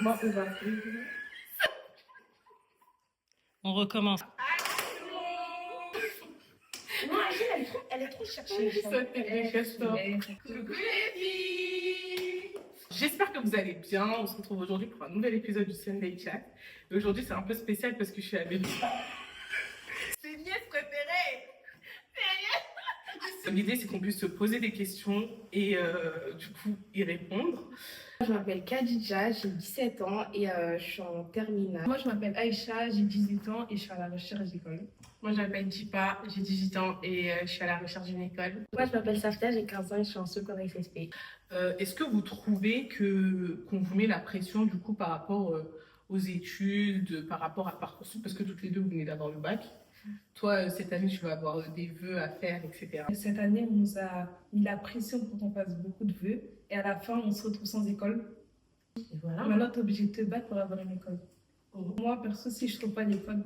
Moi, on va. On recommence. Non, elle est trop cherchée. Coucou les filles. J'espère que vous allez bien. On se retrouve aujourd'hui pour un nouvel épisode du Sunday Chat. Et aujourd'hui, c'est un peu spécial parce que je suis avec ses nièces préférées. L'idée, c'est qu'on puisse se poser des questions et du coup y répondre. Je m'appelle Khadija, j'ai 17 ans et je suis en terminale. Moi, je m'appelle Aïcha, j'ai 18 ans et je suis à la recherche d'école. Moi, je m'appelle Jipa, j'ai 18 ans et je suis à la recherche d'une école. Moi, je m'appelle Safta, j'ai 15 ans et je suis en seconde SSP. Est-ce que vous trouvez qu'on vous met la pression du coup par rapport aux études, par rapport à Parcoursup, parce que toutes les deux vous venez d'avoir le bac. Toi, cette année, tu vas avoir des vœux à faire, etc. Cette année, on nous a mis la pression pour qu'on fasse beaucoup de vœux et à la fin, on se retrouve sans école. Et voilà. Maintenant, tu es obligé de te battre pour avoir une école. Moi, perso, si je trouve pas d'école,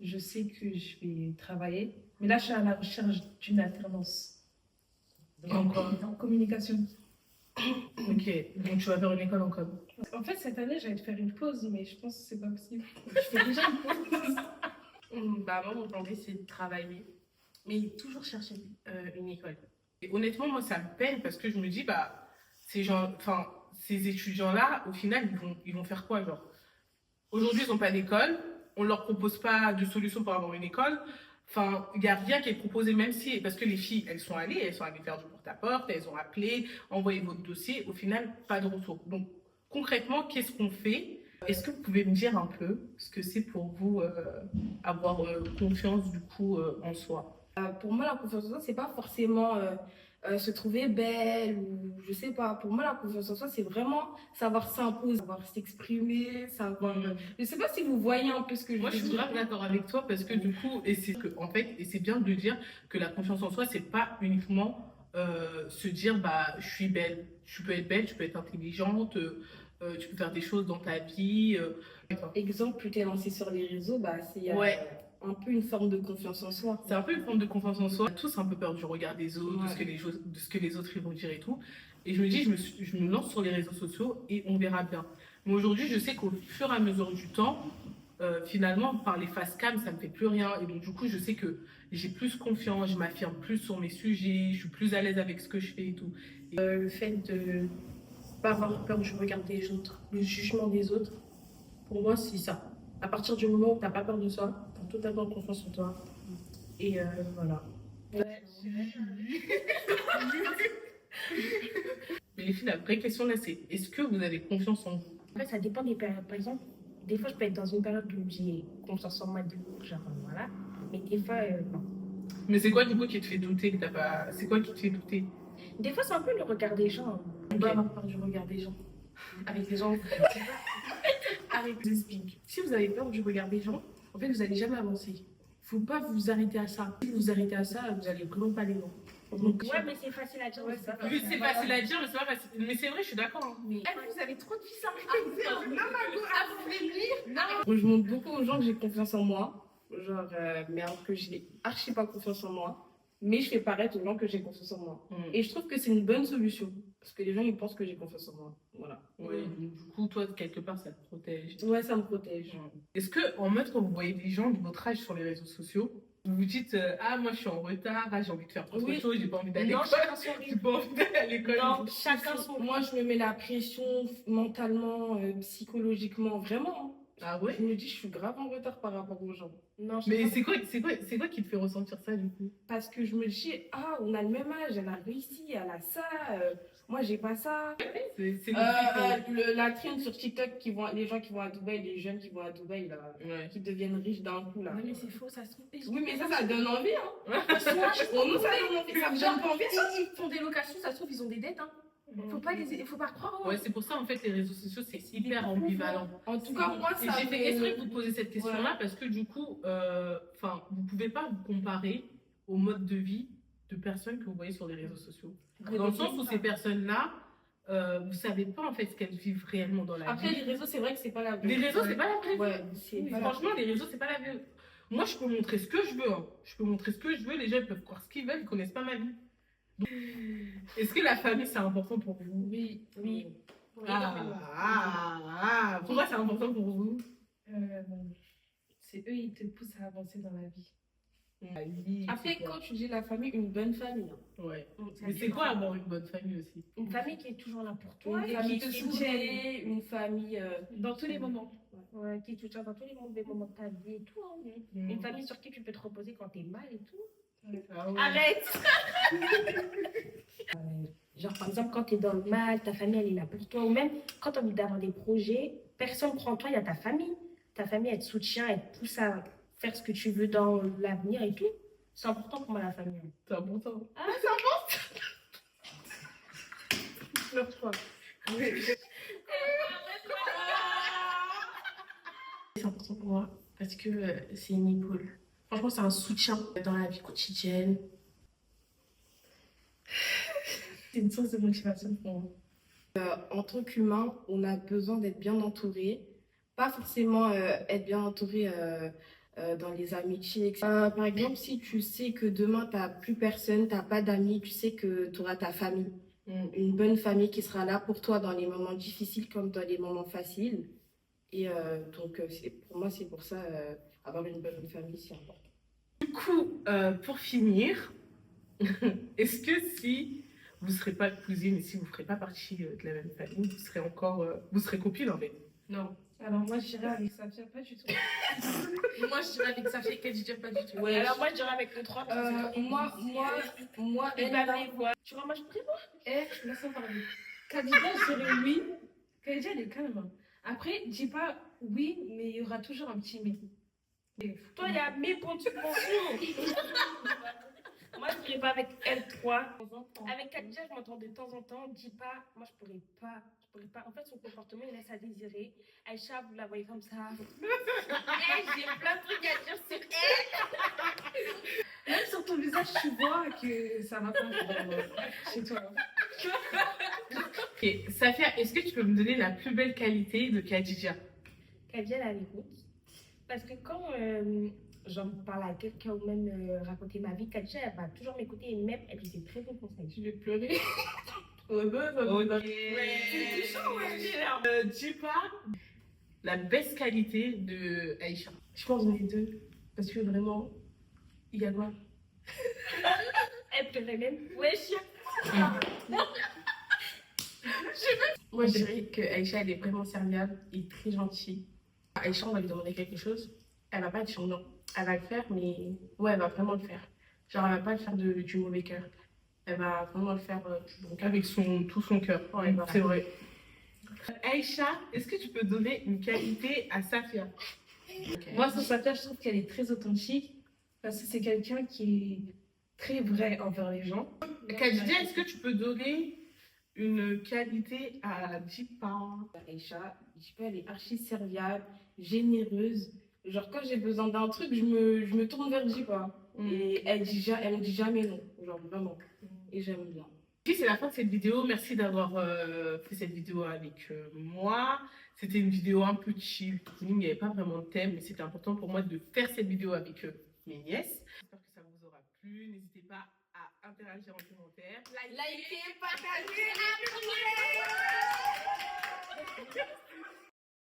je sais que je vais travailler. Mais là, je suis à la recherche d'une alternance. En quoi ? En communication. Ok, donc tu vas faire une école en com. En fait, cette année, j'allais te faire une pause, mais je pense que c'est pas possible. Je fais déjà une pause. Moi, mon plan B, c'est de travailler, mais toujours chercher une école. Et honnêtement, moi, ça me peine parce que je me dis, ces étudiants-là, au final, ils vont faire quoi, genre ? Aujourd'hui, ils n'ont pas d'école, on ne leur propose pas de solution pour avoir une école. Enfin, il n'y a rien qui est proposé, même si, parce que les filles, elles sont allées faire du porte-à-porte, elles ont appelé, envoyé votre dossier, au final, pas de retour. Donc, concrètement, qu'est-ce qu'on fait ? Est-ce que vous pouvez me dire un peu ce que c'est pour vous avoir confiance du coup en soi ? Pour moi, la confiance en soi, c'est pas forcément se trouver belle ou je sais pas. Pour moi, la confiance en soi, c'est vraiment savoir s'imposer, savoir s'exprimer, savoir. Je sais pas si vous voyez un peu ce que je Moi, veux je suis dire. grave d'accord avec toi parce que du coup, et c'est bien de le dire que la confiance en soi, c'est pas uniquement se dire je suis belle. Tu peux être belle, tu peux être intelligente. Tu peux faire des choses dans ta vie. Exemple, plus t'es lancé sur les réseaux, c'est un peu une forme de confiance en soi. C'est un peu une forme de confiance en soi. On a tous un peu peur du regard des autres, Ouais. de ce que les autres ils vont dire et tout. Et je me dis, je me lance sur les réseaux sociaux et on verra bien. Mais aujourd'hui, je sais qu'au fur et à mesure du temps, finalement, par les face cam, ça me fait plus rien. Et donc, du coup, je sais que j'ai plus confiance, je m'affirme plus sur mes sujets, je suis plus à l'aise avec ce que je fais et tout. Le fait de pas avoir peur du regard des autres, le jugement des autres, pour moi, c'est ça. À partir du moment où t'as pas peur de ça, t'as totalement confiance en toi. Et voilà. Mais les filles, la vraie question là, c'est est-ce que vous avez confiance en vous ? En fait, ça dépend des périodes. Par exemple, des fois, je peux être dans une période où j'ai confiance en moi de ouf, genre voilà. Mais des fois, non. Mais c'est quoi du coup qui te fait douter que t'as pas... C'est quoi qui te fait douter ? Des fois, c'est un peu le regard des gens. On doit avoir peur du regard des gens. Avec les gens. Avec les speak. Si vous avez peur du regard des gens, en fait, vous n'allez jamais avancer. Faut pas vous arrêter à ça. Si vous vous arrêtez à ça, vous allez vraiment pas aller loin. Donc, mais c'est facile à dire. Ouais, c'est pas Oui, c'est facile à dire, mais c'est pas facile. Mais c'est vrai, je suis d'accord. Hein. Mais... vous avez trop de fils à vous voulez me lire? Moi, je montre beaucoup aux gens que j'ai confiance en moi. Genre, mais alors que j'ai archi pas confiance en moi. Mais je fais paraître aux gens que j'ai confiance en moi. Et je trouve que c'est une bonne solution. Parce que les gens, ils pensent que j'ai confiance en moi. Voilà. Ouais, donc du coup, toi, quelque part, ça te protège. Ouais, ça me protège. Est-ce que, en mode, quand vous voyez des gens de votre âge sur les réseaux sociaux, vous vous dites moi, je suis en retard, j'ai envie de faire autre chose, j'ai pas envie d'aller à l'école. J'ai pas envie d'aller à l'école. Non, chacun son. Moi, je me mets la pression mentalement, psychologiquement, vraiment. Ah ouais? Je me dis, je suis grave en retard par rapport aux gens. Non, Mais c'est quoi qui te fait ressentir ça, du coup? Parce que je me dis, on a le même âge, elle a réussi, elle a ça, moi j'ai pas ça. C'est La trend sur TikTok, les gens qui vont à Dubaï, les jeunes qui vont à Dubaï, là, qui deviennent riches d'un coup, là. Non, mais c'est faux, ça se trouve. Oui, mais ça donne envie, hein. Pour nous, ça donne envie, ça me donne pas envie. Ils font des locations, ça se trouve, ils ont des dettes, hein. Faut pas croire. Ouais, c'est pour ça, en fait, les réseaux sociaux, c'est hyper ambivalent. En tout cas, moi, Et ça j'ai fait exprès de vous poser cette question-là parce que du coup, vous pouvez pas vous comparer au mode de vie de personnes que vous voyez sur les réseaux sociaux. Dans le sens où ces personnes-là, vous savez pas en fait ce qu'elles vivent réellement dans la Après, vie. les réseaux, c'est vrai que c'est pas la vraie. Les réseaux, c'est pas la vraie vie. Ouais, c'est pas la Franchement, les réseaux, c'est pas la vraie vie. Moi, je peux montrer ce que je veux. Hein. Je peux montrer ce que je veux. Les gens ils peuvent croire ce qu'ils veulent. Ils connaissent pas ma vie. Donc, est-ce que la famille, c'est important pour vous? Oui. Ah, Pourquoi c'est important pour vous? C'est eux, ils te poussent à avancer dans la vie. Oui, Après, c'est quand tu dis la famille, une bonne famille. Hein. quoi? Ouais. Ça Mais c'est dépend. quoi avoir une bonne famille aussi? Une famille qui est toujours là pour toi, Une et famille qui te te soutient. soutient, une famille Dans tous les moments. ouais, qui te soutient dans tous les mauvais moments de ta vie et tout. Hein. Une famille sur qui tu peux te reposer quand t'es mal et tout. Ah ouais. Arrête. Genre, par exemple, quand tu es dans le mal, ta famille, elle est là pour toi. Ou même quand tu as envie d'avoir des projets, personne ne prend toi, il y a ta famille. Ta famille, elle te soutient, elle te pousse à faire ce que tu veux dans l'avenir et tout. C'est important pour moi, la famille. C'est important. Ah, c'est important. Pleure pas. C'est important pour moi parce que c'est une épaule. Franchement, c'est un soutien dans la vie quotidienne. C'est une source de motivation pour moi. En tant qu'humain, on a besoin d'être bien entouré. Pas forcément être bien entouré dans les amitiés, etc. Par exemple, si tu sais que demain, tu n'as plus personne, tu n'as pas d'amis, tu sais que tu auras ta famille. Une bonne famille qui sera là pour toi dans les moments difficiles comme dans les moments faciles. Et donc, pour moi, c'est pour ça, avoir une bonne famille, c'est important. Du coup, pour finir, est-ce que si vous ne serez pas cousine et si vous ne ferez pas partie de la même famille, vous serez encore, vous serez copine en fait? Non. Alors moi, je dirais avec Safia, pas du tout. Moi, je dirais avec Safia et Khadija, pas du tout. Ouais. Alors, moi, je dirais avec les trois. Moi, Et elle, bah, là, mais voilà. Tu vois, moi, je prévois. je me sens parler. Khadija, je dirais oui. Khadija, elle est calme. Hein. Après, dis pas oui, mais il y aura toujours un petit mais. Toi, il y a mes points de suspension. Moi, je dirais pas avec elle, trois. Avec Khadija, je m'entends de temps en temps. Dis pas, moi, je pourrais pas. Je pourrais pas. En fait, son comportement, il laisse à désirer. Aïcha, vous la voyez comme ça. J'ai plein de trucs à dire sur elle. Même sur ton visage, tu vois que ça va pas chez toi. Ok, Safia, est-ce que tu peux me donner la plus belle qualité de Khadija? Khadija, elle a l'écoute. Parce que quand j'en parle à quelqu'un ou même raconter ma vie, Khadija, elle va toujours m'écouter et même elle fait des très bons conseils. Je vais pleurer. Ok. C'est touchant, ouais. Dis pas la best qualité de Aïcha. Je pense les deux. Parce que vraiment, il y a quoi? Elle pleurait même. Wesh. Moi, je dirais que Aïcha, elle est vraiment serviable et très gentille. Aïcha, on va lui demander quelque chose. Elle va pas dire non. Elle va le faire, mais ouais, elle va vraiment le faire. Genre, elle va pas le faire du mauvais cœur. Elle va vraiment le faire Donc avec tout son cœur. Ouais, voilà. C'est vrai. Aïcha, est-ce que tu peux donner une qualité à Safia? Moi, sur Safia, je trouve qu'elle est très authentique parce que c'est quelqu'un qui est très vrai envers les gens. Khadija, est-ce que tu peux donner une qualité à Jipa? Aïcha, elle est archi serviable, généreuse. Genre, quand j'ai besoin d'un truc, je me tourne vers Jipa. Et elle me dit jamais non. Genre, vraiment. Et j'aime bien. Puis c'est la fin de cette vidéo. Merci d'avoir fait cette vidéo avec moi. C'était une vidéo un peu chill. Il n'y avait pas vraiment de thème, mais c'était important pour moi de faire cette vidéo avec mes nièces. J'espère que ça vous aura plu. N'hésitez pas à interagir en commentaire. Likez, partagez, abonnez-vous.